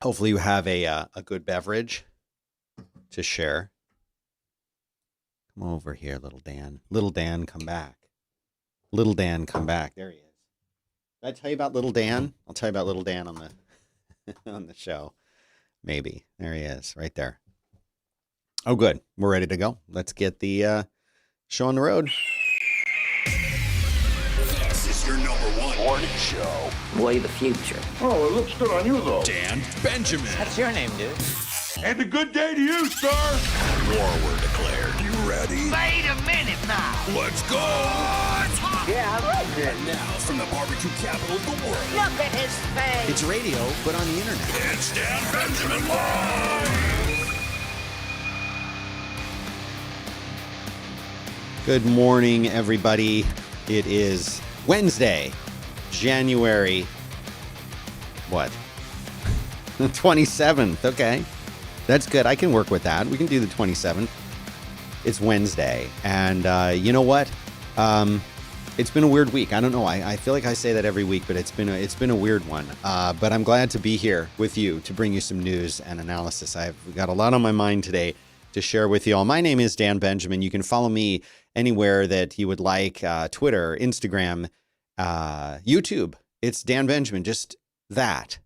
Hopefully you have a good beverage to share. Come over here, little Dan. Little Dan, come back. Little Dan, come back. There he is. Did I tell you about little Dan? I'll tell you about little Dan on the on the show. Maybe. There he is, right there. Oh, good. We're ready to go. Let's get the show on the road. This is your #1 morning show. Way the future. Oh, it looks good on you, though. Dan Benjamin. That's your name, dude. And a good day to you, sir. War were declared. You ready? Wait a minute now. Let's go! Yeah, I like it. And now, from the barbecue capital of the world, Look at his face. It's radio, but on the internet. it's Dan Benjamin Live! Good morning, everybody. It is Wednesday, January, what? 27th. Okay. That's good. I can work with that. We can do the 27th. It's Wednesday. And you know what? It's been a weird week. I don't know. I feel like I say that every week, but it's been a weird one. But I'm glad to be here with you to bring you some news and analysis. I've got a lot on my mind today to share with you all. My name is Dan Benjamin. You can follow me anywhere that you would like. Twitter, Instagram, YouTube. It's Dan Benjamin. Just that.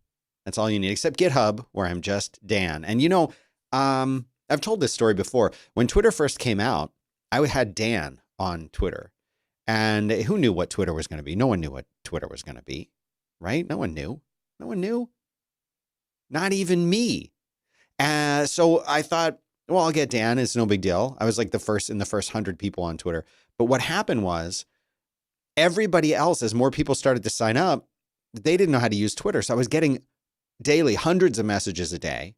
That's all you need, except GitHub, where I'm just Dan. And you know, I've told this story before. When Twitter first came out, I had Dan on Twitter. And who knew what Twitter was going to be? No one knew what Twitter was going to be, right? No one knew. No one knew. Not even me. So I thought, well, I'll get Dan. It's no big deal. I was like the first 100 people on Twitter. But what happened was everybody else, as more people started to sign up, they didn't know how to use Twitter. So I was getting daily hundreds of messages a day.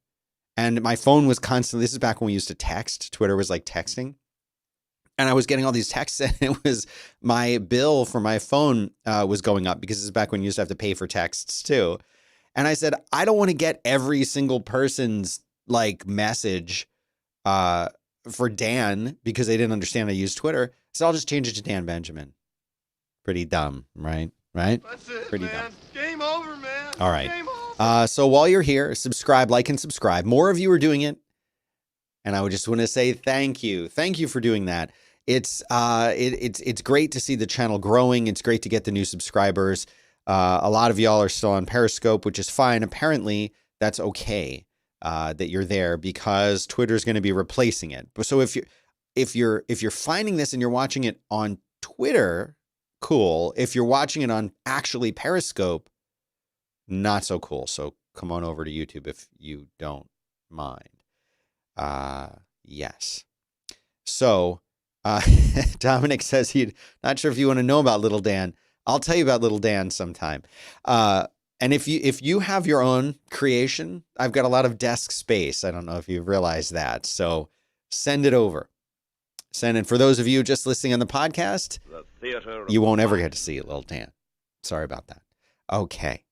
And my phone was constantly, this is back when we used to text. Twitter was like texting. And I was getting all these texts, and it was my bill for my phone was going up because this is back when you used to have to pay for texts too. And I said, I don't want to get every single person's like message for Dan because they didn't understand I use Twitter. So I'll just change it to Dan Benjamin. Pretty dumb, right? Right? That's it, Pretty man. dumb. Game over, man. All right. Game over. So while you're here, subscribe, like, and subscribe. More of you are doing it. And I would just want to say thank you. Thank you for doing that. It's great to see the channel growing. It's great to get the new subscribers. A lot of y'all are still on Periscope, which is fine. Apparently, that's okay that you're there because Twitter is going to be replacing it. So if you're finding this and you're watching it on Twitter, cool. If you're watching it on actually Periscope, not so cool. So come on over to YouTube if you don't mind. Yes. So. Dominic says he'd not sure if you want to know about little Dan. I'll tell you about little Dan sometime. And if you have your own creation, I've got a lot of desk space. I don't know if you realize that. So send it over. Send it. For those of you just listening on the podcast, you won't ever get to see little Dan. Sorry about that. Okay.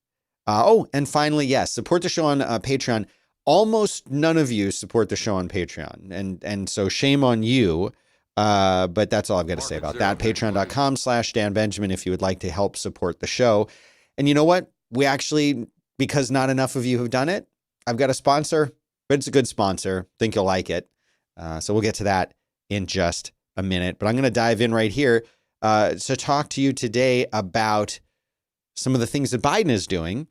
And finally, yes, support the show on Patreon. Almost none of you support the show on Patreon. And so shame on you. But that's all I've got to say about that. Patreon.com/Dan Benjamin if you would like to help support the show. And you know what? We actually, because not enough of you have done it, I've got a sponsor, but it's a good sponsor. Think you'll like it. So we'll get to that in just a minute. But I'm going to dive in right here to talk to you today about some of the things that Biden is doing.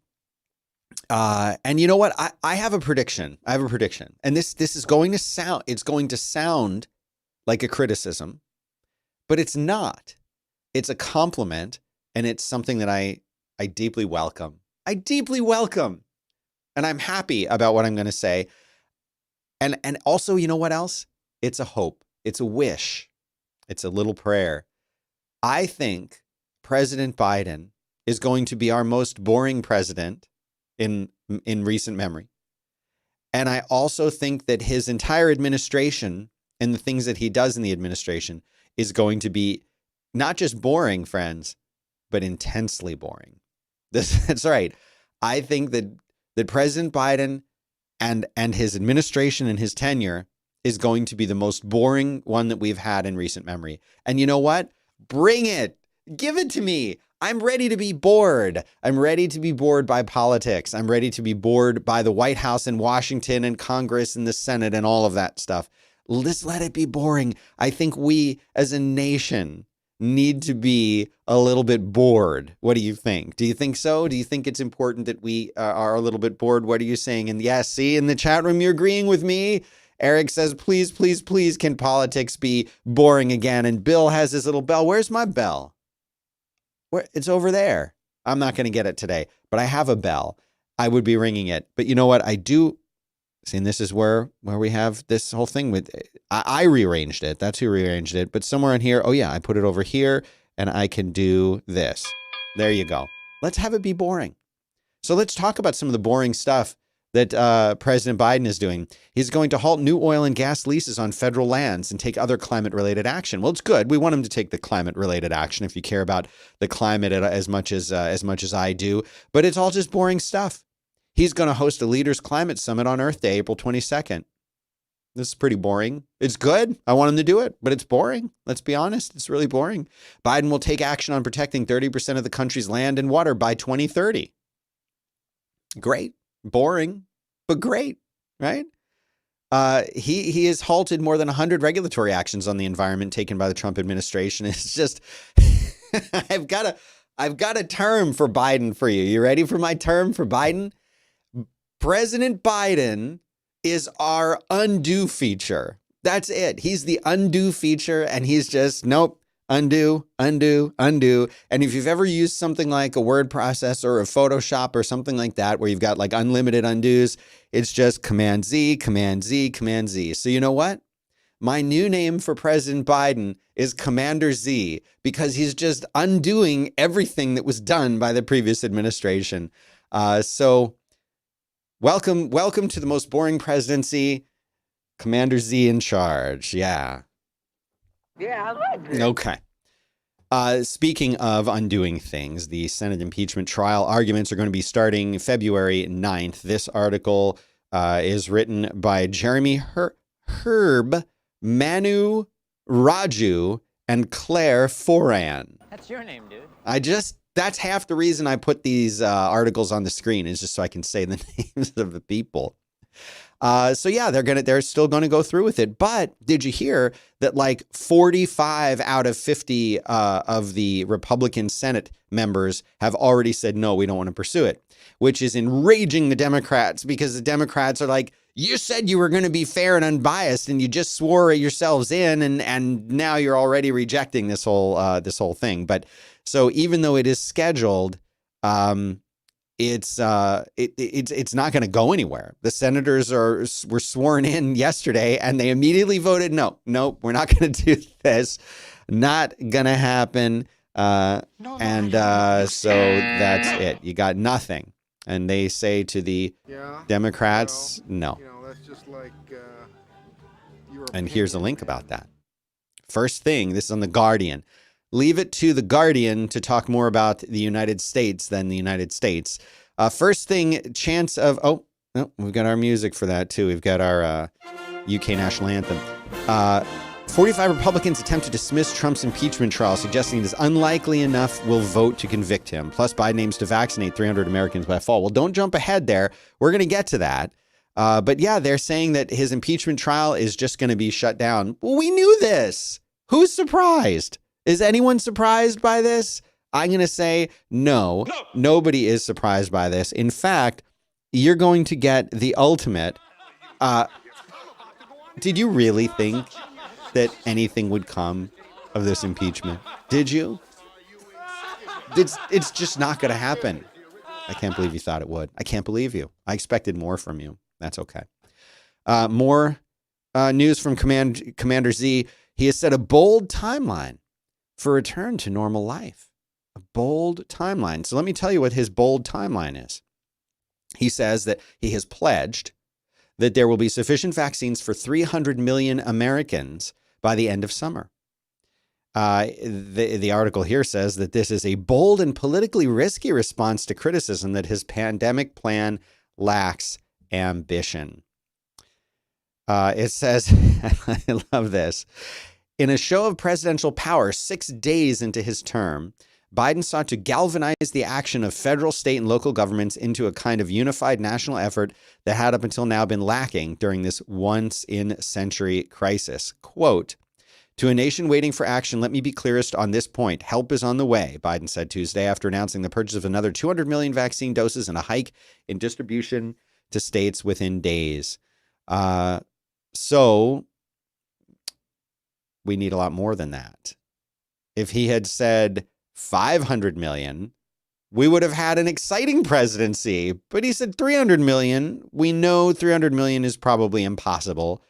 And you know what? I have a prediction. And this is going to sound like a criticism, but it's not. It's a compliment, and it's something that I deeply welcome. I deeply welcome, and I'm happy about what I'm going to say. And also, you know what else? It's a hope. It's a wish. It's a little prayer. I think President Biden is going to be our most boring president in recent memory. And I also think that his entire administration and the things that he does in the administration is going to be not just boring, friends, but intensely boring. That's right. I think that President Biden and his administration and his tenure is going to be the most boring one that we've had in recent memory. And you know what? Bring it. Give it to me. I'm ready to be bored. I'm ready to be bored by politics. I'm ready to be bored by the White House and Washington and Congress and the Senate and all of that stuff. Let's let it be boring. I think we as a nation need to be a little bit bored. What do you think? Do you think so? Do you think it's important that we are a little bit bored? What are you saying? And yes, see, in the chat room, you're agreeing with me. Eric says, please, please, please, can politics be boring again? And Bill has his little bell. Where's my bell? Where? It's over there. I'm not going to get it today, but I have a bell. I would be ringing it. But you know what? I do. See, and this is where we have this whole thing with, I rearranged it. That's who rearranged it. But somewhere in here, oh yeah, I put it over here and I can do this. There you go. Let's have it be boring. So let's talk about some of the boring stuff that President Biden is doing. He's going to halt new oil and gas leases on federal lands and take other climate-related action. Well, it's good. We want him to take the climate-related action if you care about the climate as much as I do. But it's all just boring stuff. He's going to host a Leaders Climate Summit on Earth Day, April 22nd. This is pretty boring. It's good. I want him to do it, but it's boring. Let's be honest. It's really boring. Biden will take action on protecting 30% of the country's land and water by 2030. Great. Boring, but great, right? He has halted more than 100 regulatory actions on the environment taken by the Trump administration. It's just, I've got a term for Biden for you. You ready for my term for Biden? President Biden is our undo feature. That's it. He's the undo feature, and he's just, nope, undo, undo, undo. And if you've ever used something like a word processor or a Photoshop or something like that, where you've got like unlimited undos, it's just Command Z, Command Z, Command Z. So you know what? My new name for President Biden is Commander Z, because he's just undoing everything that was done by the previous administration. So welcome to the most boring presidency. Commander Z in charge. Yeah. Yeah, I like it. Okay. Speaking of undoing things, the Senate impeachment trial arguments are going to be starting February 9th. This article is written by Jeremy Herb, Manu Raju, and Claire Foran. That's your name, dude. That's half the reason I put these articles on the screen, is just so I can say the names of the people. So yeah, they're still going to go through with it. But did you hear that like 45 out of 50 of the Republican Senate members have already said, no, we don't want to pursue it, which is enraging the Democrats, because the Democrats are like, you said you were going to be fair and unbiased, and you just swore it yourselves in, and now you're already rejecting this whole thing. But so even though it is scheduled, it's not going to go anywhere. The senators were sworn in yesterday, and they immediately voted no, we're not going to do this. Not going to happen. So that's it. You got nothing. And they say to the Democrats, no. That's just like and here's a link about that. First thing, this is on The Guardian. Leave it to The Guardian to talk more about the United States than the United States. First thing, chance of... Oh, no, we've got our music for that, too. We've got our UK national anthem. 45 Republicans attempt to dismiss Trump's impeachment trial, suggesting it is unlikely enough will vote to convict him. Plus, Biden aims to vaccinate 300 Americans by fall. Well, don't jump ahead there. We're going to get to that. But yeah, they're saying that his impeachment trial is just going to be shut down. Well, we knew this. Who's surprised? Is anyone surprised by this? I'm going to say no. Nobody is surprised by this. In fact, you're going to get the ultimate. Did you really think that anything would come of this impeachment? Did you? It's just not going to happen. I can't believe you thought it would. I can't believe you. I expected more from you. That's okay. More news from Commander Z. He has set a bold timeline for return to normal life. A bold timeline. So let me tell you what his bold timeline is. He says that he has pledged that there will be sufficient vaccines for 300 million Americans by the end of summer. The article here says that this is a bold and politically risky response to criticism that his pandemic plan lacks ambition. It says, I love this. In a show of presidential power 6 days into his term, Biden sought to galvanize the action of federal, state, and local governments into a kind of unified national effort that had up until now been lacking during this once-in-century crisis. Quote, to a nation waiting for action, let me be clearest on this point. Help is on the way, Biden said Tuesday after announcing the purchase of another 200 million vaccine doses and a hike in distribution to states within days. So we need a lot more than that. If he had said 500 million, we would have had an exciting presidency. But he said 300 million. We know 300 million is probably impossible.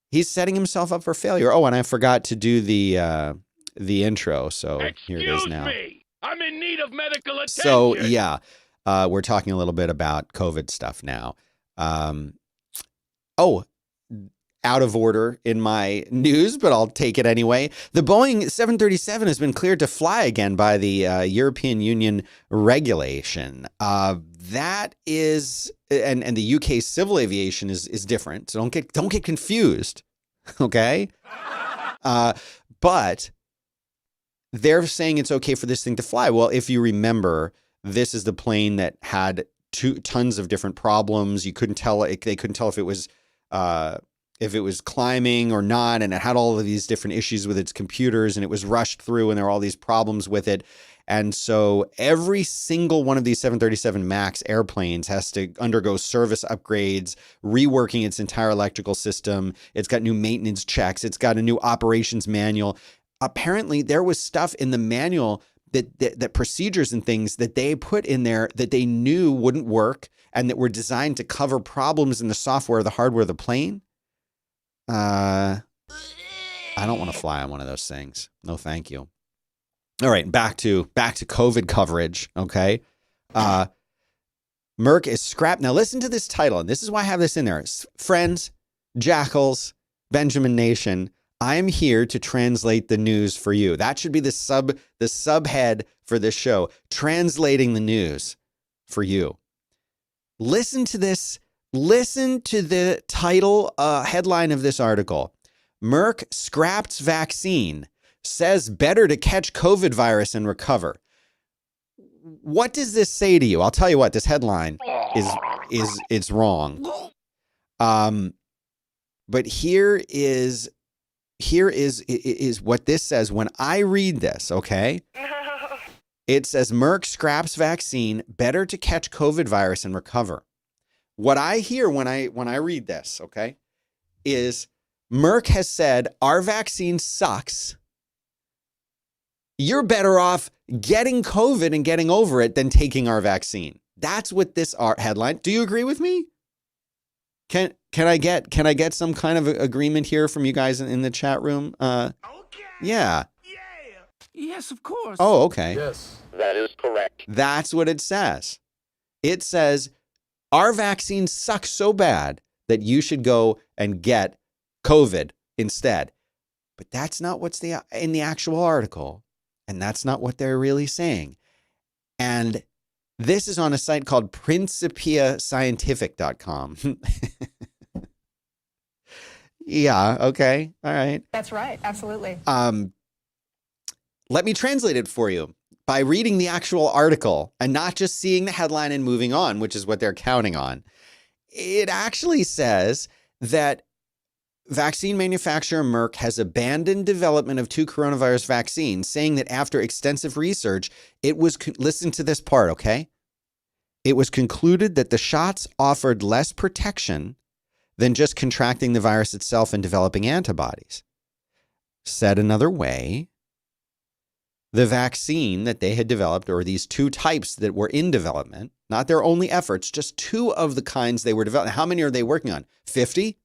He's setting himself up for failure. Oh, and I forgot to do the intro. So here it is now. Excuse me. I'm in need of medical attention. So, yeah, we're talking a little bit about COVID stuff now. Out of order in my news, but I'll take it anyway. The Boeing 737 has been cleared to fly again by the European Union regulation. That is, and the UK civil aviation is different. So don't get confused, okay? But they're saying it's okay for this thing to fly. Well, if you remember, this is the plane that had tons of different problems. You couldn't tell. They couldn't tell if it was climbing or not, and it had all of these different issues with its computers, and it was rushed through, and there were all these problems with it. And so every single one of these 737 MAX airplanes has to undergo service upgrades, reworking its entire electrical system. It's got new maintenance checks. It's got a new operations manual. Apparently, there was stuff in the manual that procedures and things that they put in there that they knew wouldn't work and that were designed to cover problems in the software, the hardware of the plane. I don't want to fly on one of those things. No, thank you. All right, back to COVID coverage. Okay. Merck is scrapped. Now listen to this title, and this is why I have this in there. Friends, Jackals, Benjamin Nation, I'm here to translate the news for you. That should be the subhead for this show, translating the news for you. Listen to this. Listen to the title headline of this article. Merck scraps vaccine, says better to catch COVID virus and recover. What does this say to you? I'll tell you what, this headline is wrong. But here is what this says when I read this, okay? It says Merck scraps vaccine, better to catch COVID virus and recover. What I hear when I read this, okay, is Merck has said our vaccine sucks. You're better off getting COVID and getting over it than taking our vaccine. That's what this headline. Do you agree with me? Can I get some kind of agreement here from you guys in the chat room? Okay. Yeah. Yes, of course. Oh, okay. Yes, that is correct. That's what it says. It says our vaccine sucks so bad that you should go and get COVID instead. But that's not what's in the actual article. And that's not what they're really saying. And this is on a site called principiascientific.com. Yeah, okay. All right. That's right. Absolutely. Let me translate it for you by reading the actual article and not just seeing the headline and moving on, which is what they're counting on. It actually says that vaccine manufacturer Merck has abandoned development of 2 coronavirus vaccines, saying that after extensive research, it was, listen to this part, okay? It was concluded that the shots offered less protection than just contracting the virus itself and developing antibodies. Said another way, the vaccine that they had developed, or these 2 types that were in development, not their only efforts, just 2 of the kinds they were developing. How many are they working on? 50?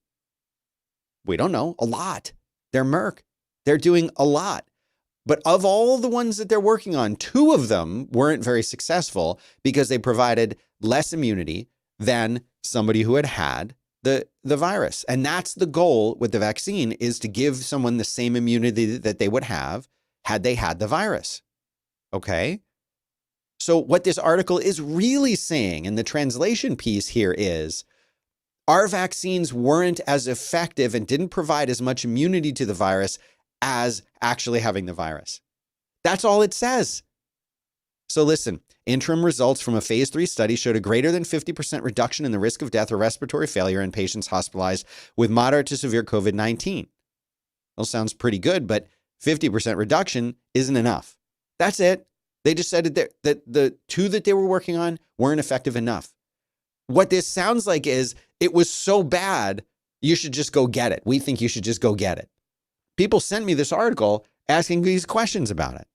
We don't know. A lot. They're Merck. They're doing a lot. But of all the ones that they're working on, 2 of them weren't very successful because they provided less immunity than somebody who had the virus. And that's the goal with the vaccine, is to give someone the same immunity that they would have had they had the virus. Okay? So what this article is really saying, and the translation piece here is, our vaccines weren't as effective and didn't provide as much immunity to the virus as actually having the virus. That's all it says. So listen, interim results from a phase 3 study showed a greater than 50% reduction in the risk of death or respiratory failure in patients hospitalized with moderate to severe COVID-19. Well, sounds pretty good, but 50% reduction isn't enough. That's it. They just said that the 2 that they were working on weren't effective enough. What this sounds like is it was so bad, you should just go get it. We think you should just go get it. People sent me this article asking these questions about it.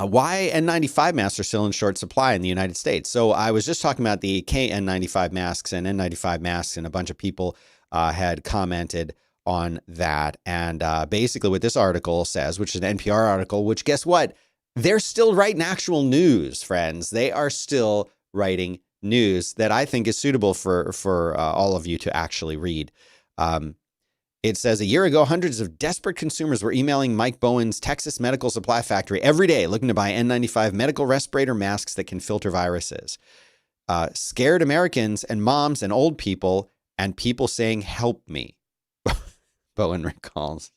Why N95 masks are still in short supply in the United States. So I was just talking about the KN95 masks and N95 masks, and a bunch of people had commented on that. And basically what this article says, which is an NPR article, which guess what? They're still writing actual news, friends. They are still writing news that I think is suitable for all of you to actually read. It says a year ago, hundreds of desperate consumers were emailing Mike Bowen's Texas Medical Supply Factory every day looking to buy N95 medical respirator masks that can filter viruses. Scared Americans and moms and old people and people saying, help me. Bowen recalls.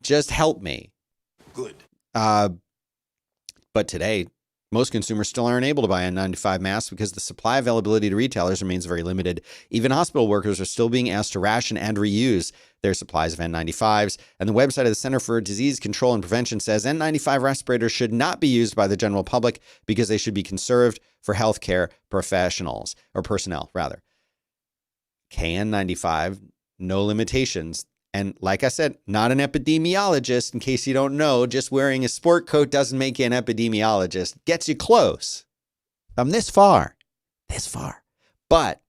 Just help me. Good. But today, most consumers still aren't able to buy N95 masks because the supply availability to retailers remains very limited. Even hospital workers are still being asked to ration and reuse their supplies of N95s. And the website of the Center for Disease Control and Prevention says N95 respirators should not be used by the general public because they should be conserved for healthcare professionals, or personnel, rather. KN95, no limitations. And like I said, not an epidemiologist, in case you don't know. Just wearing a sport coat doesn't make you an epidemiologist. Gets you close. I'm this far. But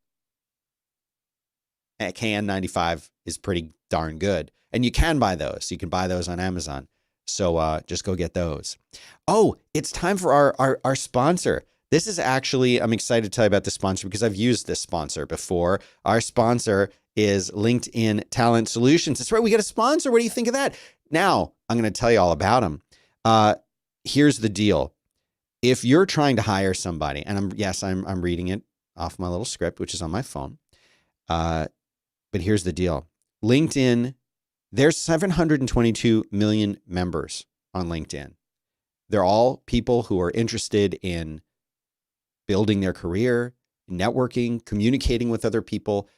KN95 is pretty darn good. And you can buy those. You can buy those on Amazon. So just go get those. Oh, it's time for our sponsor. This is actually, I'm excited to tell you about this sponsor because I've used this sponsor before. Our sponsor is LinkedIn Talent Solutions. That's right. We got a sponsor. What do you think of that? Now, I'm going to tell you all about them. Here's the deal. If you're trying to hire somebody, and I'm reading it off my little script, which is on my phone. But here's the deal. LinkedIn, there's 722 million members on LinkedIn. They're all people who are interested in building their career, networking, communicating with other people.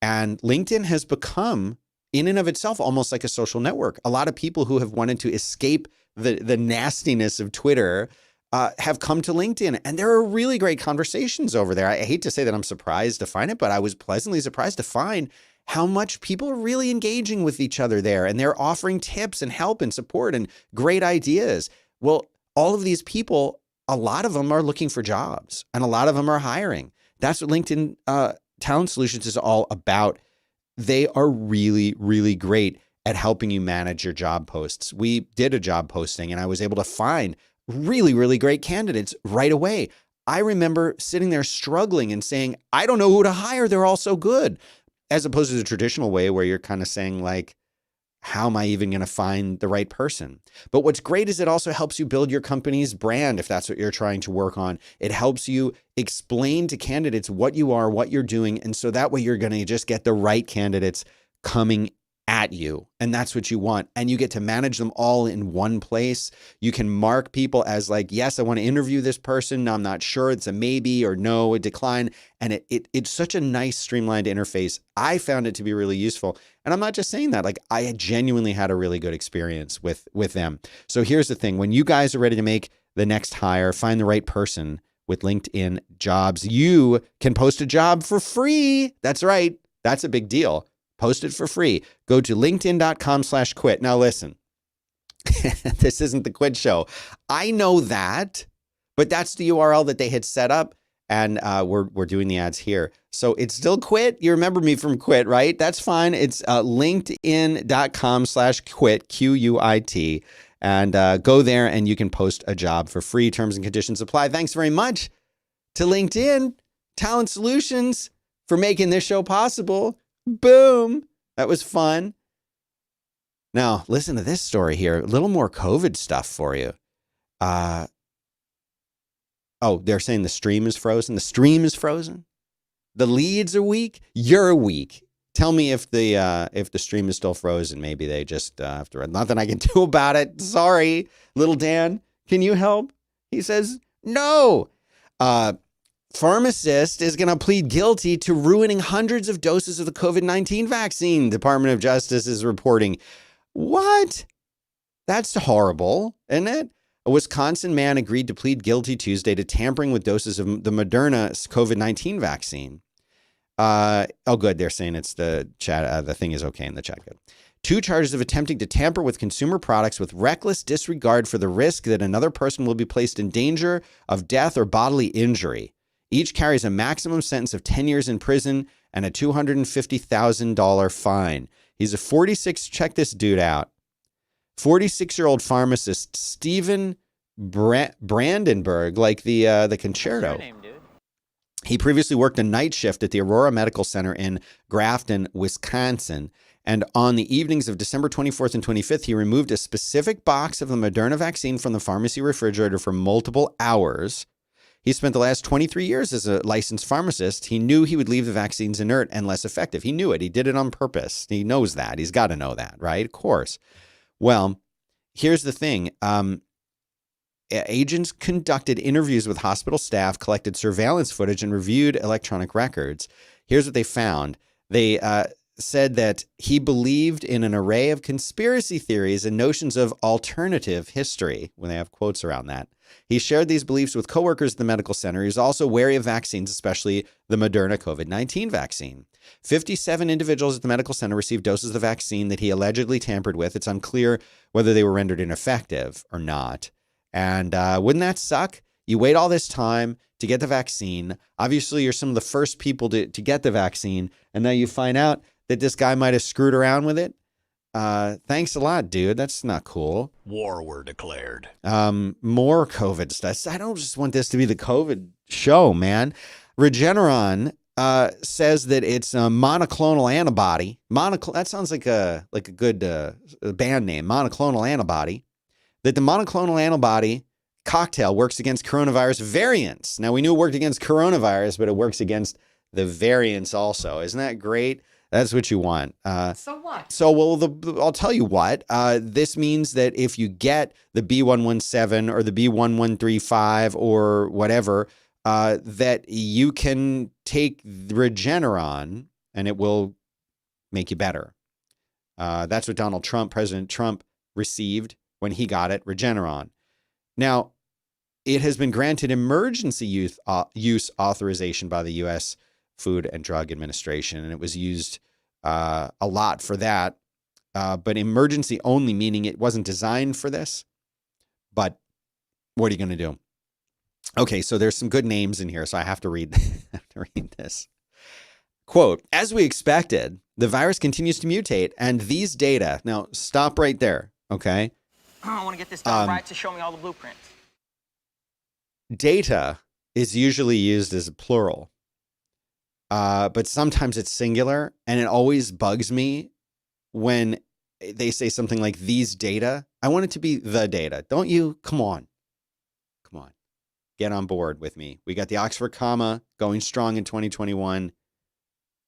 And LinkedIn has become, in and of itself, almost like a social network. A lot of people who have wanted to escape the nastiness of Twitter have come to LinkedIn. And there are really great conversations over there. I hate to say that I'm surprised to find it, but I was pleasantly surprised to find how much people are really engaging with each other there. And they're offering tips and help and support and great ideas. Well, all of these people, a lot of them are looking for jobs and a lot of them are hiring. That's what LinkedIn Talent Solutions is all about. They are really, really great at helping you manage your job posts. We did a job posting and I was able to find really, really great candidates right away. I remember sitting there struggling and saying, I don't know who to hire. They're all so good. As opposed to the traditional way where you're kind of saying like, how am I even going to find the right person? But what's great is it also helps you build your company's brand if that's what you're trying to work on. It helps you explain to candidates what you are, what you're doing. And so that way you're going to just get the right candidates coming at you. And that's what you want. And you get to manage them all in one place. You can mark people as like, yes, I want to interview this person. I'm not sure. It's a maybe or no, a decline. And it's such a nice streamlined interface. I found it to be really useful. And I'm not just saying that, like I genuinely had a really good experience with them. So here's the thing. When you guys are ready to make the next hire, find the right person with LinkedIn Jobs, you can post a job for free. That's right. That's a big deal. Post it for free. Go to linkedin.com/quit. Now listen, this isn't the quit show. I know that, but that's the URL that they had set up. And we're doing the ads here. So it's still quit. You remember me from quit, right? That's fine. It's linkedin.com/quit, QUIT. And go there and you can post a job for free. Terms and conditions apply. Thanks very much to LinkedIn Talent Solutions for making this show possible. Boom. That was fun. Now, listen to this story here. A little more COVID stuff for you. Oh, they're saying the stream is frozen. The stream is frozen. The leads are weak. You're weak. Tell me if the stream is still frozen. Maybe they just have to. Nothing I can do about it. Sorry, little Dan. Can you help? He says no. Pharmacist is going to plead guilty to ruining hundreds of doses of the COVID-19 vaccine. Department of Justice is reporting. What? That's horrible, isn't it? A Wisconsin man agreed to plead guilty Tuesday to tampering with doses of the Moderna COVID-19 vaccine. Oh, good. They're saying it's the chat. The thing is okay in the chat. Good. 2 charges of attempting to tamper with consumer products with reckless disregard for the risk that another person will be placed in danger of death or bodily injury. Each carries a maximum sentence of 10 years in prison and a $250,000 fine. He's a 46. Check this dude out. 46-year-old pharmacist Stephen Brandenburg, like the concerto. What's your name, dude? He previously worked a night shift at the Aurora Medical Center in Grafton, Wisconsin. And on the evenings of December 24th and 25th, he removed a specific box of the Moderna vaccine from the pharmacy refrigerator for multiple hours. He spent the last 23 years as a licensed pharmacist. He knew he would leave the vaccines inert and less effective. He knew it. He did it on purpose. He knows that. He's got to know that, right? Of course. Well, here's the thing. Agents conducted interviews with hospital staff, collected surveillance footage, and reviewed electronic records. Here's what they found. They said that he believed in an array of conspiracy theories and notions of alternative history, when they have quotes around that. He shared these beliefs with coworkers at the medical center. He was also wary of vaccines, especially the Moderna COVID-19 vaccine. 57 individuals at the medical center received doses of the vaccine that he allegedly tampered with. It's unclear whether they were rendered ineffective or not. And wouldn't that suck? You wait all this time to get the vaccine. Obviously, you're some of the first people to get the vaccine. And now you find out that this guy might have screwed around with it. Thanks a lot, dude. That's not cool. War were declared. More COVID stuff. I don't just want this to be the COVID show, man. Regeneron says that it's a monoclonal antibody. That sounds like a good band name, monoclonal antibody. That the monoclonal antibody cocktail works against coronavirus variants. Now, we knew it worked against coronavirus, but it works against the variants also. Isn't that great? That's what you want. So what? So, well, I'll tell you what. This means that if you get the B117 or the B1135 or whatever, that you can take Regeneron and it will make you better. That's what President Trump received when he got it, Regeneron. Now, it has been granted emergency use authorization by the U.S. Food and Drug Administration, and it was used a lot for that. But emergency only, meaning it wasn't designed for this. But what are you going to do? Okay, so there's some good names in here, so I have to read this. Quote, as we expected, the virus continues to mutate, and these data... Now, stop right there, okay? I want to get this done right to show me all the blueprints. Data is usually used as a plural, but sometimes it's singular, and it always bugs me when they say something like these data. I want it to be the data. Don't you? Come on. Get on board with me. We got the Oxford comma going strong in 2021.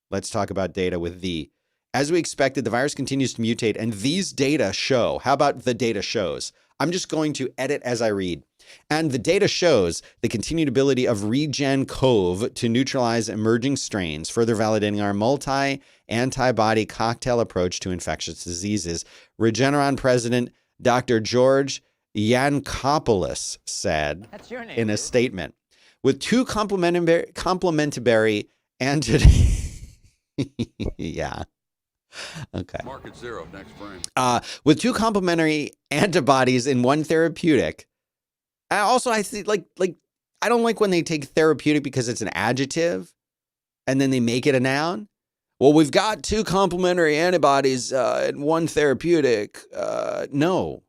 Let's talk about data with the. As we expected, the virus continues to mutate, and these data show. How about the data shows? I'm just going to edit as I read. And the data shows the continued ability of RegenCov to neutralize emerging strains, further validating our multi-antibody cocktail approach to infectious diseases. Regeneron President Dr. George Yancopoulos said in a statement, with 2 complementary yeah. Okay. Market 0, next frame. With 2 complementary antibodies in one therapeutic. I see like I don't like when they take therapeutic because it's an adjective and then they make it a noun. Well, we've got 2 complementary antibodies in one therapeutic. No,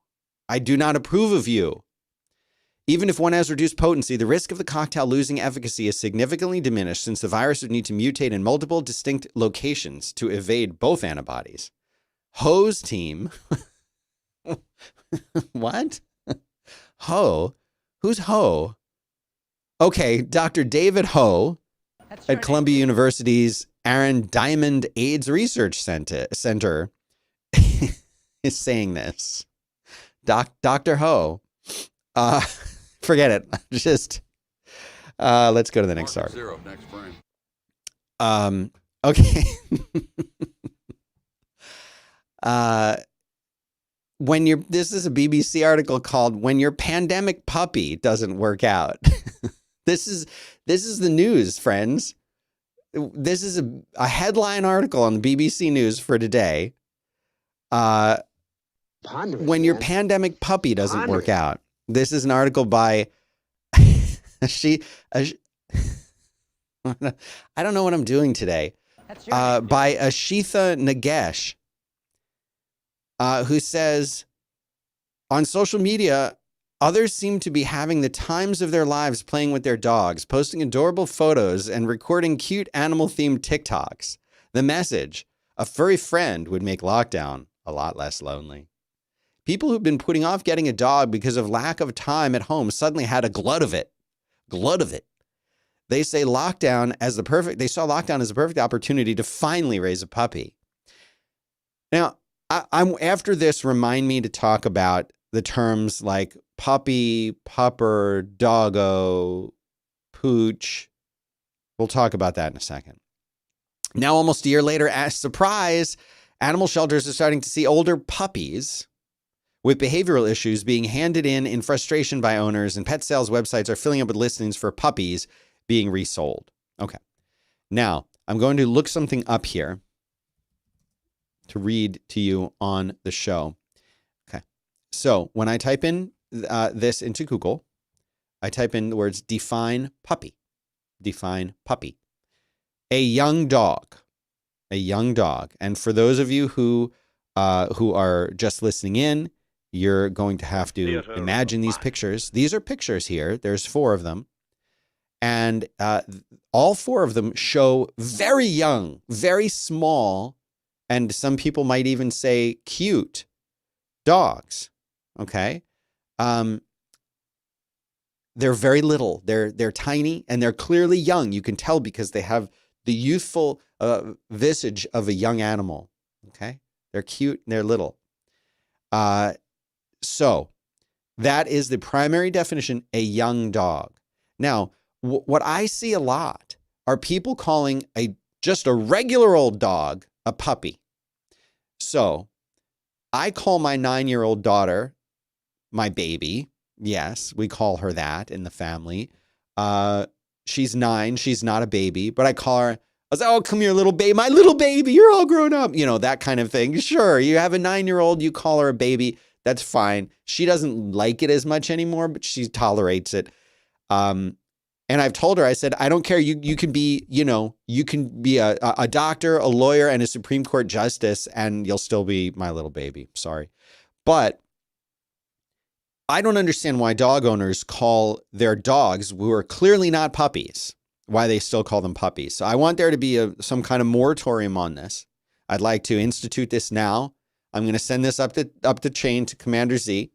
I do not approve of you. Even if one has reduced potency, the risk of the cocktail losing efficacy is significantly diminished since the virus would need to mutate in multiple distinct locations to evade both antibodies. Ho's team. What? Ho? Who's Ho? Okay, Dr. David Ho at Columbia University's Aaron Diamond AIDS Research Center is saying this. Dr. Ho. Forget it. Just let's go to the next article. Zero, next frame. Okay. This is a BBC article called "When Your Pandemic Puppy Doesn't Work Out." This is the news, friends. This is a headline article on the BBC News for today. When your pandemic puppy doesn't work out. This is an article by I don't know what I'm doing today. By Ashitha Nagesh, who says, on social media, others seem to be having the times of their lives playing with their dogs, posting adorable photos and recording cute animal-themed TikToks. The message, a furry friend would make lockdown a lot less lonely. People who've been putting off getting a dog because of lack of time at home suddenly had a glut of it. They say they saw lockdown as the perfect opportunity to finally raise a puppy. Now, I'm after this, remind me to talk about the terms like puppy, pupper, doggo, pooch. We'll talk about that in a second. Now, almost a year later, as surprise, animal shelters are starting to see older puppies with behavioral issues being handed in frustration by owners, and pet sales websites are filling up with listings for puppies being resold. Okay. Now, I'm going to look something up here to read to you on the show. Okay. So when I type in this into Google, I type in the words define puppy. Define puppy. A young dog. A young dog. And for those of you who are just listening in, you're going to have to imagine these pictures. These are pictures here. There's 4 of them. And all 4 of them show very young, very small, and some people might even say cute dogs. Okay? They're very little. They're tiny, and they're clearly young. You can tell because they have the youthful visage of a young animal. Okay? They're cute and they're little. So that is the primary definition, a young dog. Now, what I see a lot are people calling just a regular old dog a puppy. So I call my 9-year-old daughter my baby. Yes, we call her that in the family. She's 9. She's not a baby, but I call her, I was like, oh, come here, little baby, my little baby, you're all grown up. You know, that kind of thing. Sure, you have a 9-year-old, you call her a baby. That's fine. She doesn't like it as much anymore, but she tolerates it. And I've told her, I said, I don't care. You can be, you can be a doctor, a lawyer, and a Supreme Court justice, and you'll still be my little baby. Sorry. But I don't understand why dog owners call their dogs, who are clearly not puppies, why they still call them puppies. So I want there to be some kind of moratorium on this. I'd like to institute this now. I'm going to send this up the chain to Commander Z,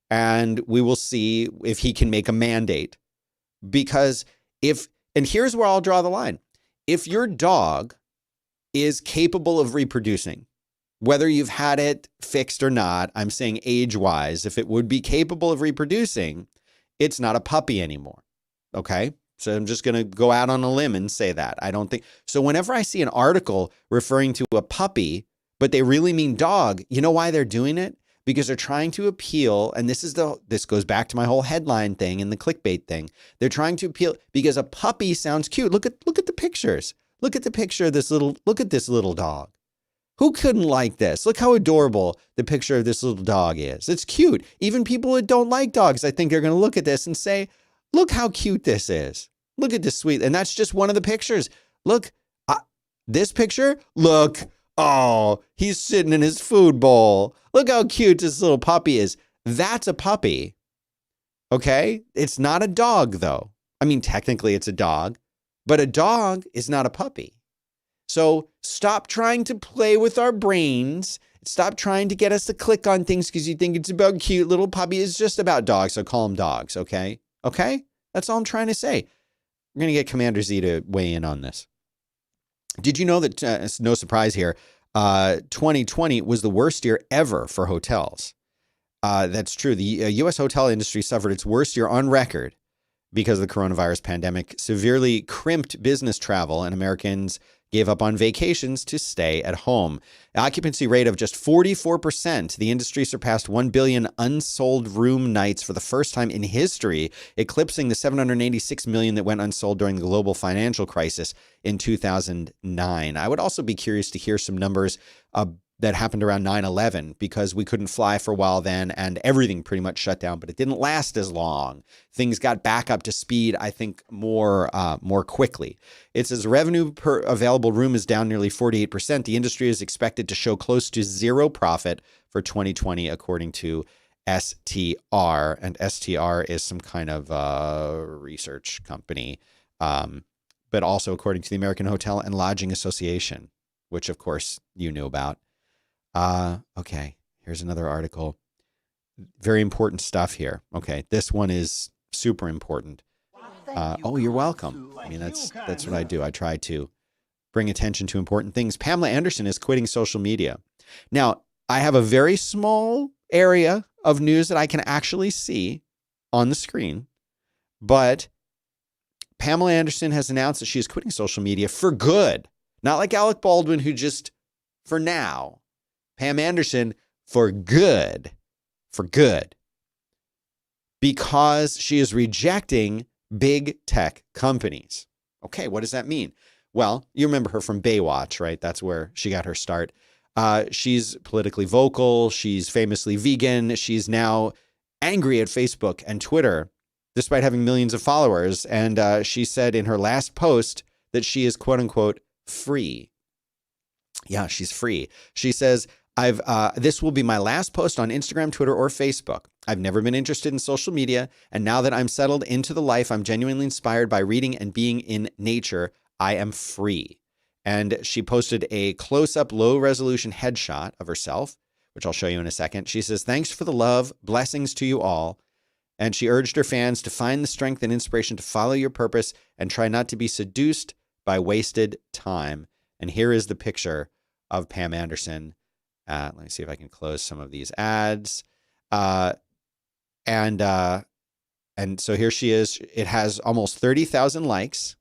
and we will see if he can make a mandate. Because and here's where I'll draw the line. If your dog is capable of reproducing, whether you've had it fixed or not, I'm saying age-wise, if it would be capable of reproducing, it's not a puppy anymore. Okay? So I'm just going to go out on a limb and say that. I don't think. So whenever I see an article referring to a puppy, but they really mean dog, you know why they're doing it? Because they're trying to appeal, and this goes back to my whole headline thing and the clickbait thing. They're trying to appeal because a puppy sounds cute. Look at the pictures. Look at the picture of this little dog. Who couldn't like this? Look how adorable the picture of this little dog is. It's cute. Even people that don't like dogs, I think, are going to look at this and say, look how cute this is. Look at this sweet. And that's just one of the pictures. Look, this picture, look. Oh, he's sitting in his food bowl. Look how cute this little puppy is. That's a puppy. Okay? It's not a dog, though. I mean, technically it's a dog, but a dog is not a puppy. So stop trying to play with our brains. Stop trying to get us to click on things because you think it's about cute little puppy. It's just about dogs, so call them dogs, okay? Okay? That's all I'm trying to say. We're going to get Commander Z to weigh in on this. Did you know that, it's no surprise here, 2020 was the worst year ever for hotels? That's true. The U.S. hotel industry suffered its worst year on record because of the coronavirus pandemic, severely crimped business travel, and Americans gave up on vacations to stay at home. The occupancy rate of just 44%. The industry surpassed 1 billion unsold room nights for the first time in history, eclipsing the 786 million that went unsold during the global financial crisis in 2009. I would also be curious to hear some numbers that happened around 9/11, because we couldn't fly for a while then and everything pretty much shut down, but it didn't last as long. Things got back up to speed, I think, more quickly. It says revenue per available room is down nearly 48%. The industry is expected to show close to zero profit for 2020, according to STR. And STR is some kind of research company, but also according to the American Hotel and Lodging Association, which, of course, you knew about. Okay, here's another article. Very important stuff here. Okay, this one is super important. Oh, you're welcome. I mean, that's what I do. I try to bring attention to important things. Pamela Anderson is quitting social media. Now, I have a very small area of news that I can actually see on the screen, but Pamela Anderson has announced that she is quitting social media for good. Not like Alec Baldwin, who just for now. Pam Anderson for good. For good. Because she is rejecting big tech companies. Okay, what does that mean? Well, you remember her from Baywatch, right? That's where she got her start. She's politically vocal. She's famously vegan. She's now angry at Facebook and Twitter, despite having millions of followers. And she said in her last post that she is, quote unquote, free. Yeah, she's free. She says, this will be my last post on Instagram, Twitter, or Facebook. I've never been interested in social media, and now that I'm settled into the life I'm genuinely inspired by reading and being in nature, I am free. And she posted a close-up, low-resolution headshot of herself, which I'll show you in a second. She says, thanks for the love, blessings to you all. And she urged her fans to find the strength and inspiration to follow your purpose and try not to be seduced by wasted time. And here is the picture of Pam Anderson. Let me see if I can close some of these ads. And so here she is. It has almost 30,000 likes.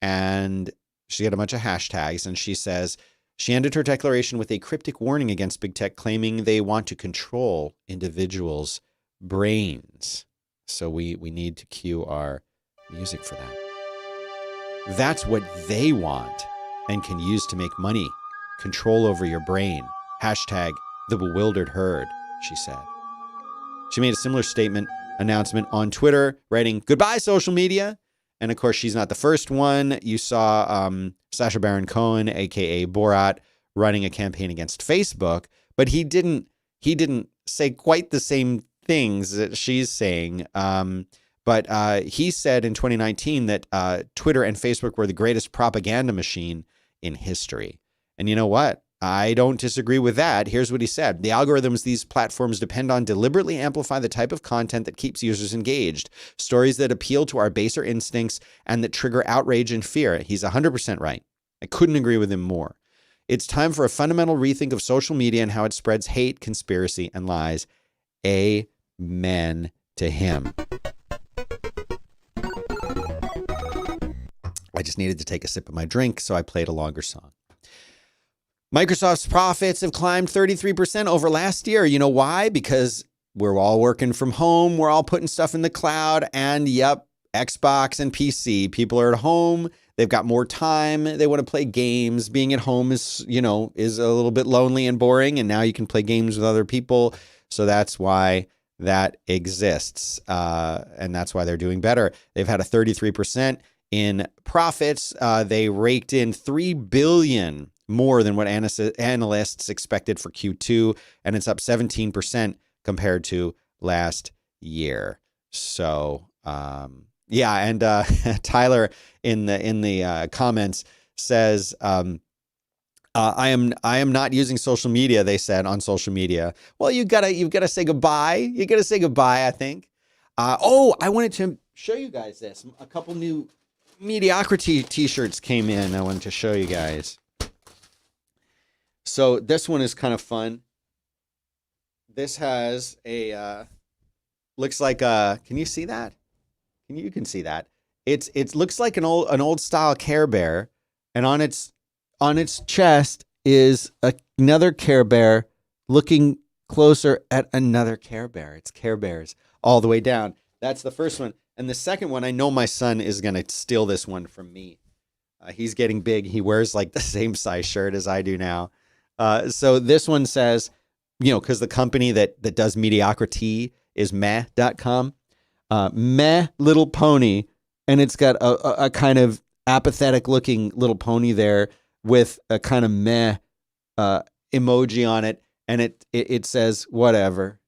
And she got a bunch of hashtags. And she says, she ended her declaration with a cryptic warning against big tech, claiming they want to control individuals' brains. So we need to cue our music for that. That's what they want and can use to make money. Control over your brain. Hashtag the bewildered herd, she said. She made a similar announcement on Twitter, writing, goodbye, social media. And of course, she's not the first one. You saw Sacha Baron Cohen, a.k.a. Borat, running a campaign against Facebook. But he didn't say quite the same things that she's saying. But he said in 2019 that Twitter and Facebook were the greatest propaganda machine in history. And you know what? I don't disagree with that. Here's what he said. The algorithms these platforms depend on deliberately amplify the type of content that keeps users engaged. Stories that appeal to our baser instincts and that trigger outrage and fear. He's 100% right. I couldn't agree with him more. It's time for a fundamental rethink of social media and how it spreads hate, conspiracy, and lies. Amen to him. I just needed to take a sip of my drink, so I played a longer song. Microsoft's profits have climbed 33% over last year. You know why? Because we're all working from home. We're all putting stuff in the cloud. And yep, Xbox and PC. People are at home. They've got more time. They want to play games. Being at home is a little bit lonely and boring. And now you can play games with other people. So that's why that exists. And that's why they're doing better. They've had a 33% in profits. They raked in $3 billion more than what analysts expected for Q2, and it's up 17% compared to last year. So, and Tyler in the comments says, I am not using social media. They said on social media. Well, you've got to say goodbye. You got to say goodbye, I think. I wanted to show you guys this. A couple new Mediocrity t-shirts came in. I wanted to show you guys. So this one is kind of fun. This has a looks like a, can you see that? You can see that. It looks like an old style Care Bear, and on its chest is another Care Bear looking closer at another Care Bear. It's Care Bears all the way down. That's the first one. And the second one, I know my son is going to steal this one from me. He's getting big. He wears like the same size shirt as I do now. So this one says, because the company that does mediocrity is meh.com. Meh little pony. And it's got a kind of apathetic looking little pony there with a kind of meh emoji on it. And it says, whatever.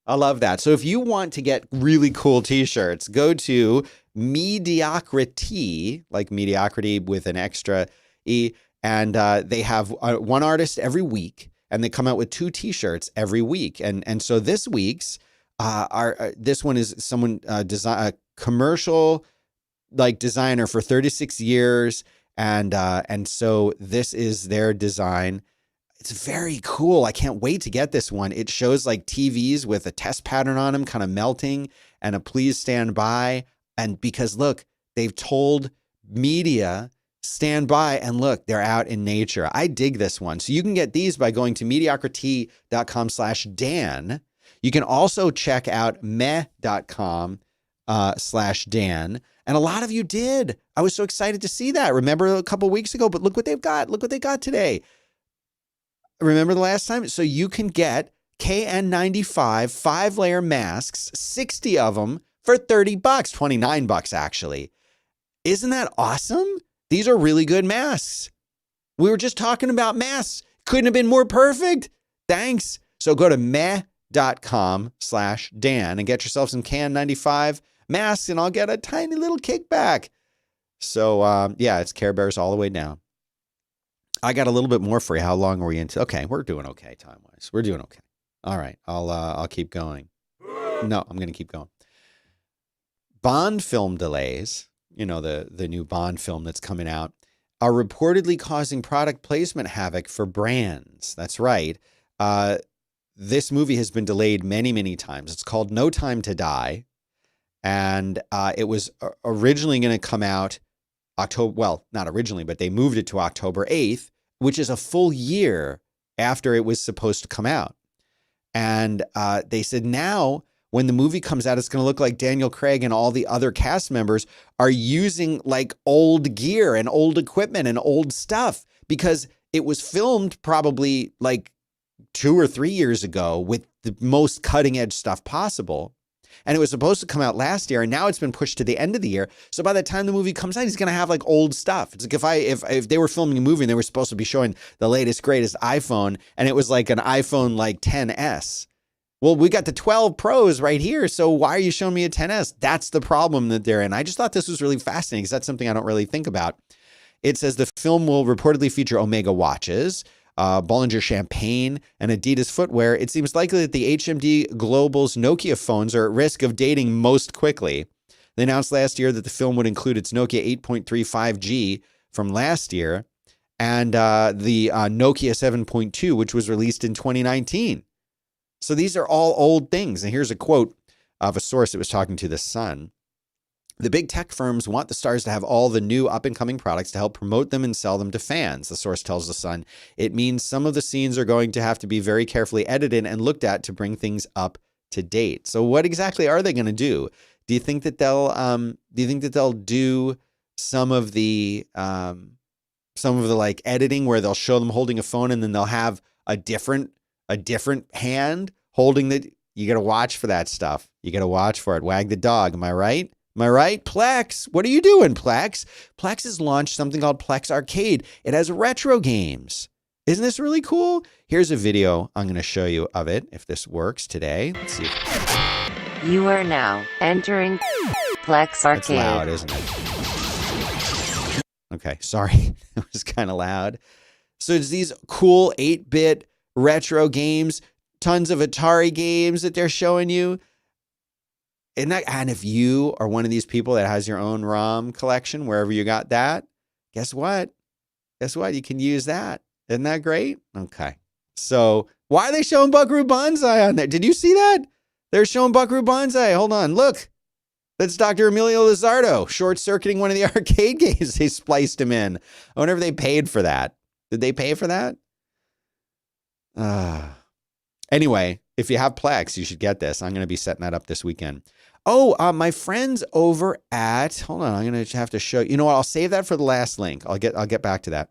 I love that. So if you want to get really cool t-shirts, go to Mediocrity, like mediocrity with an extra E. And they have one artist every week, and they come out with 2 t-shirts every week. And so this week's, this one is someone, a commercial like designer for 36 years. And so this is their design. It's very cool. I can't wait to get this one. It shows like TVs with a test pattern on them kind of melting and a please stand by. And because look, they've told media, stand by, and look, they're out in nature. I dig this one. So you can get these by going to mediocrity.com/Dan. You can also check out meh.com/Dan. And a lot of you did. I was so excited to see that. Remember a couple weeks ago, but look what they've got. Look what they got today. Remember the last time? So you can get KN95 5-layer masks, 60 of them for $30, $29 actually. Isn't that awesome? These are really good masks. We were just talking about masks. Couldn't have been more perfect. Thanks. So go to meh.com/Dan and get yourself some KN95 masks, and I'll get a tiny little kickback. So yeah, it's Care Bears all the way down. I got a little bit more for you. How long are we into? Okay, we're doing okay time-wise. We're doing okay. All right, I'll keep going. No, I'm going to keep going. Bond film delays, the new Bond film that's coming out, are reportedly causing product placement havoc for brands. That's right. This movie has been delayed many, many times. It's called No Time to Die, and it was originally going to come out October, well, not originally, but they moved it to October 8th, which is a full year after it was supposed to come out. And they said now when the movie comes out, it's going to look like Daniel Craig and all the other cast members are using like old gear and old equipment and old stuff because it was filmed probably like 2 or 3 years ago with the most cutting edge stuff possible. And it was supposed to come out last year, and now it's been pushed to the end of the year. So by the time the movie comes out, he's going to have like old stuff. It's like if they were filming a movie and they were supposed to be showing the latest, greatest iPhone, and it was like an iPhone like 10s. Well, we got the 12 Pros right here, so why are you showing me a 10s? That's the problem that they're in. I just thought this was really fascinating because that's something I don't really think about. It says the film will reportedly feature Omega watches, Bollinger champagne, and Adidas footwear. It seems likely that the HMD Global's Nokia phones are at risk of dating most quickly. They announced last year that the film would include its Nokia 8.35G from last year and the Nokia 7.2, which was released in 2019. So these are all old things. And here's a quote of a source that was talking to The Sun. The big tech firms want the stars to have all the new up-and-coming products to help promote them and sell them to fans, the source tells The Sun. It means some of the scenes are going to have to be very carefully edited and looked at to bring things up to date. So what exactly are they going to do? Do you think that they'll do some of the like editing where they'll show them holding a phone and then they'll have a different hand holding the, you got to watch for that stuff. You got to watch for it. Wag the dog. Am I right? Am I right? Plex, what are you doing, Plex? Plex has launched something called Plex Arcade. It has retro games. Isn't this really cool? Here's a video I'm going to show you of it, if this works today. Let's see. You are now entering Plex Arcade. It's loud, isn't it? Okay, sorry. It was kind of loud. So it's these cool 8-bit retro games, tons of Atari games that they're showing you. And if you are one of these people that has your own ROM collection, wherever you got that, guess what? You can use that. Isn't that great? Okay. So why are they showing Buckaroo Banzai on there? Did you see that? They're showing Buckaroo Banzai. Hold on. Look. That's Dr. Emilio Lizardo short-circuiting one of the arcade games they spliced him in. I wonder if they paid for that. Did they pay for that? Anyway, if you have Plex, you should get this. I'm going to be setting that up this weekend. Oh, my friends over at, hold on, I'm going to have to show you. You know what? I'll save that for the last link. I'll get back to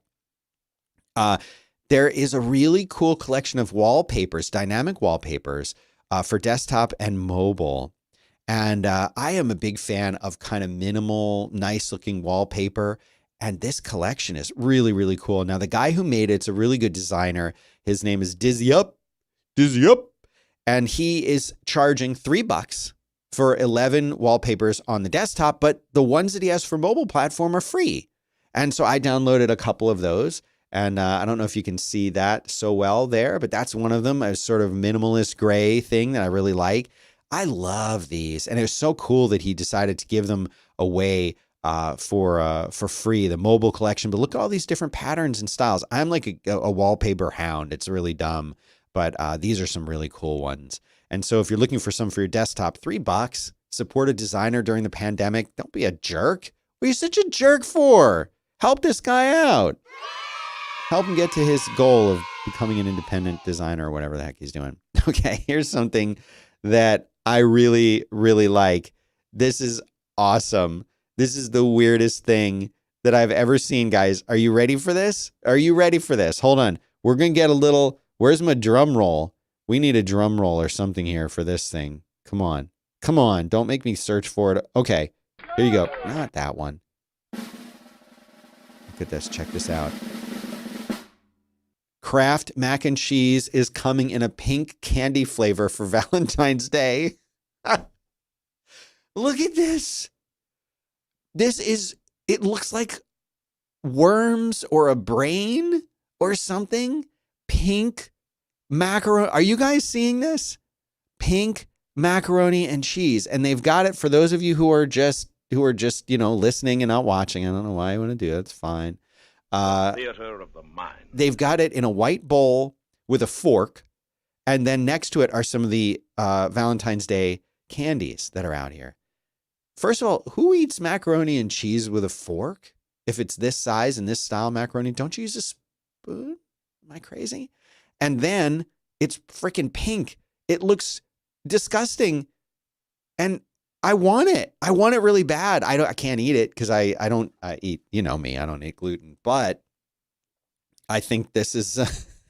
that. There is a really cool collection of wallpapers, dynamic wallpapers, for desktop and mobile. And I am a big fan of kind of minimal, nice looking wallpaper. And this collection is really, really cool. Now, the guy who made it's a really good designer. His name is Dizzy Up. And he is charging $3 for 11 wallpapers on the desktop. But the ones that he has for mobile platform are free. And so I downloaded a couple of those. And I don't know if you can see that so well there, but that's one of them, a sort of minimalist gray thing that I really like. I love these. And it was so cool that he decided to give them away for free, the mobile collection. But look at all these different patterns and styles. I'm like a wallpaper hound. It's really dumb, but these are some really cool ones. And so if you're looking for some for your desktop, $3, support a designer during the pandemic. Don't be a jerk. What are you such a jerk for? Help this guy out. Help him get to his goal of becoming an independent designer or whatever the heck he's doing. Okay, here's something that I really, really like. This is awesome. This is the weirdest thing that I've ever seen, guys. Are you ready for this? Hold on. We're going to get a little, where's my drum roll? We need a drum roll or something here for this thing. Come on. Don't make me search for it. Okay, here you go. Not that one. Look at this. Check this out. Kraft mac and cheese is coming in a pink candy flavor for Valentine's Day. Look at this. It looks like worms or a brain or something. Pink macaroni. Are you guys seeing this? Pink macaroni and cheese. And they've got it for those of you who are just, listening and not watching. I don't know why you want to do it. It's fine. Theater of the mind. They've got it in a white bowl with a fork, and then next to it are some of the Valentine's Day candies that are out here. First of all, who eats macaroni and cheese with a fork? If it's this size and this style macaroni, don't you use a spoon? Am I crazy? And then it's freaking pink. It looks disgusting, and I want it. I want it really bad. I can't eat it because I don't eat, you know me, I don't eat gluten, but I think this is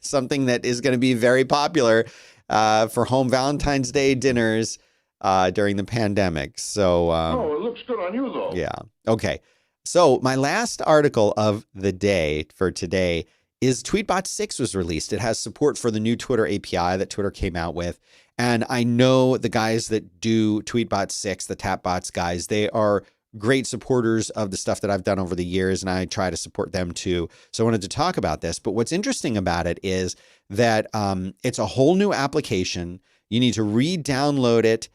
something that is going to be very popular for home Valentine's Day dinners during the pandemic. So, it looks good on you though. Yeah. Okay. So my last article of the day for today is Tweetbot 6 was released. It has support for the new Twitter API that Twitter came out with. And I know the guys that do Tweetbot 6, the Tapbots guys, they are great supporters of the stuff that I've done over the years, and I try to support them too. So I wanted to talk about this. But what's interesting about it is that it's a whole new application. You need to re-download it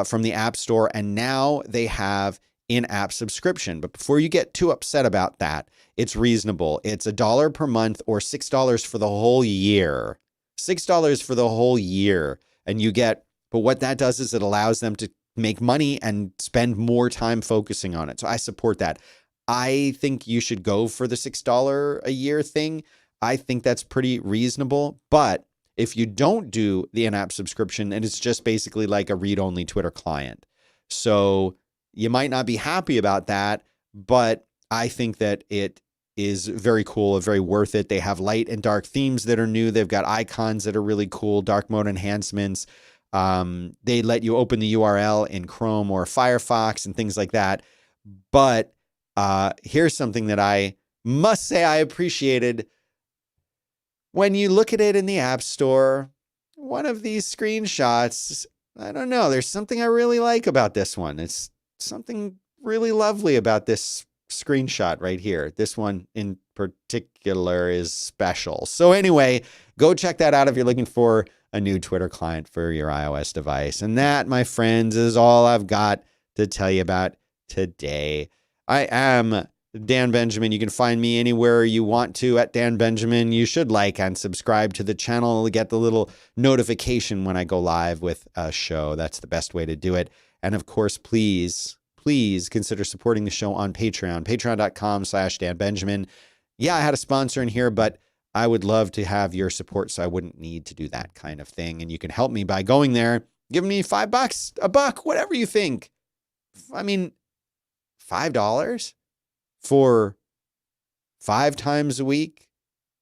from the App Store, and now they have in-app subscription. But before you get too upset about that, it's reasonable. It's $1 per month or $6 for the whole year. $6 for the whole year. And you get, but what that does is it allows them to make money and spend more time focusing on it. So I support that. I think you should go for the $6 a year thing. I think that's pretty reasonable. But if you don't do the in-app subscription, and it's just basically like a read-only Twitter client. So you might not be happy about that, but I think that it is very cool and very worth it. They have light and dark themes that are new. They've got icons that are really cool, dark mode enhancements. They let you open the URL in Chrome or Firefox and things like that. But here's something that I must say I appreciated. When you look at it in the App Store, one of these screenshots, I don't know, there's something I really like about this one. It's something really lovely about this screenshot right here. This one in particular is special. So anyway, go check that out if you're looking for a new Twitter client for your iOS device. And that, my friends, is all I've got to tell you about today. I am Dan Benjamin. You can find me anywhere you want to at Dan Benjamin. You should like and subscribe to the channel to get the little notification when I go live with a show. That's the best way to do it. And of course, please consider supporting the show on Patreon, patreon.com/Dan Benjamin. Yeah, I had a sponsor in here, but I would love to have your support so I wouldn't need to do that kind of thing. And you can help me by going there, giving me $5, $1, whatever you think. I mean, $5 for 5 times a week,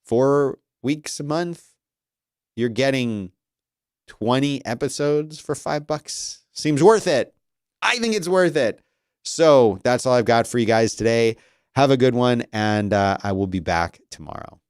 4 weeks a month. You're getting 20 episodes for $5. Seems worth it. I think it's worth it. So that's all I've got for you guys today. Have a good one, and I will be back tomorrow.